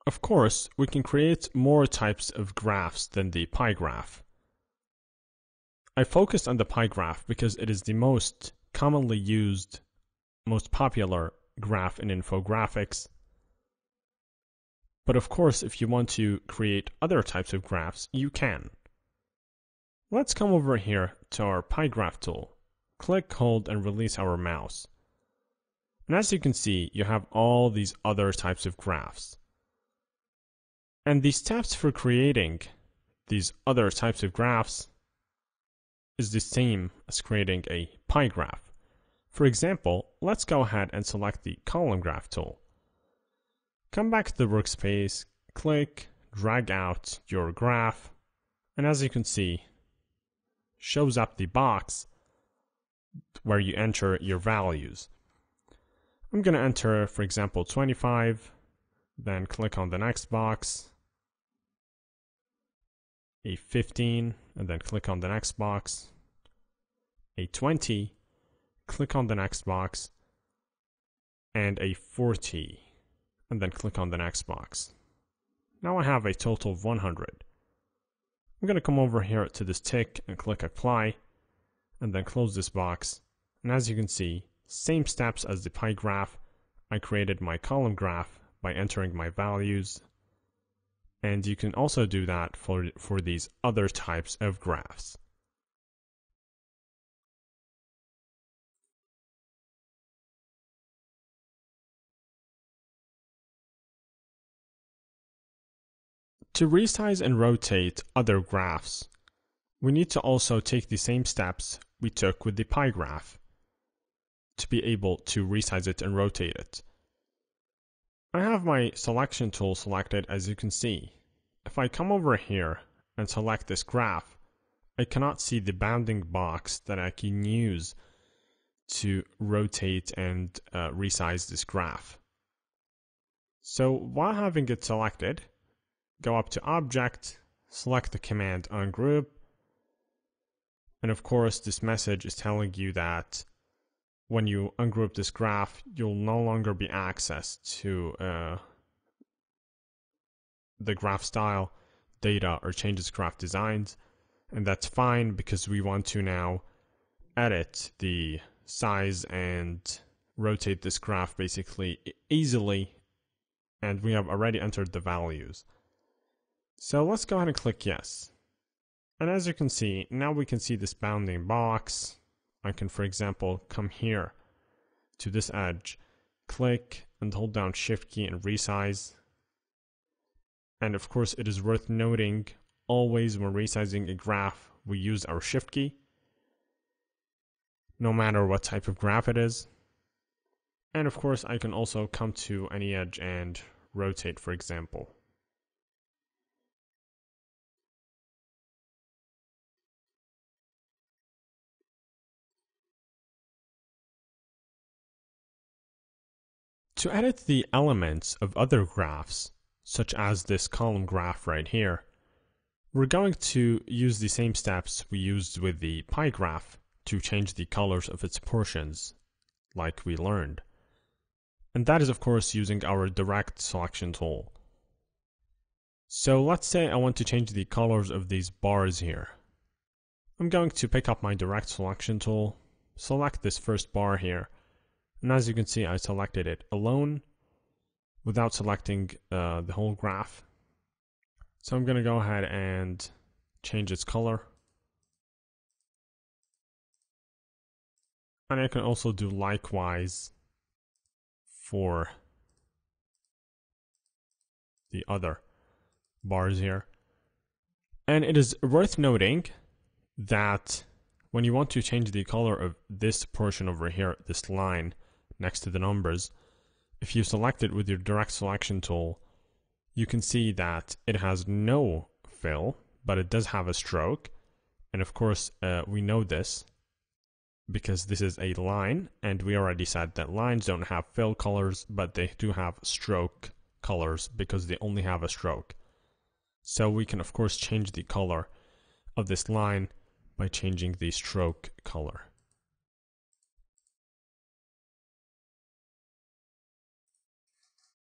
Of course, we can create more types of graphs than the pie graph. I focused on the pie graph because it is the most commonly used, most popular graph in infographics. But of course, if you want to create other types of graphs, you can. Let's come over here to our pie graph tool. Click, hold, and release our mouse. And as you can see, you have all these other types of graphs. And the steps for creating these other types of graphs is the same as creating a pie graph. For example, let's go ahead and select the column graph tool. Come back to the workspace, click, drag out your graph, and as you can see, shows up the box where you enter your values. I'm going to enter, for example, 25, then click on the next box, a 15, and then click on the next box, a 20, click on the next box, and a 40, and then click on the next box. Now I have a total of 100. I'm going to come over here to this tick and click apply, and then close this box. And as you can see, same steps as the pie graph, I created my column graph by entering my values. And you can also do that for these other types of graphs. To resize and rotate other graphs, we need to also take the same steps we took with the pie graph to be able to resize it and rotate it. I have my selection tool selected, as you can see. If I come over here and select this graph, I cannot see the bounding box that I can use to rotate and resize this graph. So while having it selected, go up to Object, select the command Ungroup, and of course this message is telling you that when you ungroup this graph, you'll no longer be accessed to the graph style, data, or changes graph designs. And that's fine because we want to now edit the size and rotate this graph basically easily. And we have already entered the values. So let's go ahead and click yes. And as you can see, now we can see this bounding box. I can, for example, come here to this edge, click and hold down Shift key and resize. And of course, it is worth noting, always when resizing a graph, we use our Shift key, no matter what type of graph it is. And of course, I can also come to any edge and rotate, for example. To edit the elements of other graphs, such as this column graph right here, we're going to use the same steps we used with the pie graph to change the colors of its portions, like we learned. And that is, of course, using our direct selection tool. So let's say I want to change the colors of these bars here. I'm going to pick up my direct selection tool, select this first bar here, and as you can see, I selected it alone without selecting the whole graph. So I'm going to go ahead and change its color. And I can also do likewise for the other bars here. And it is worth noting that when you want to change the color of this portion over here, this line next to the numbers, if you select it with your direct selection tool, you can see that it has no fill, but it does have a stroke. And of course, we know this because this is a line, and we already said that lines don't have fill colors, but they do have stroke colors because they only have a stroke. So we can, of course, change the color of this line by changing the stroke color.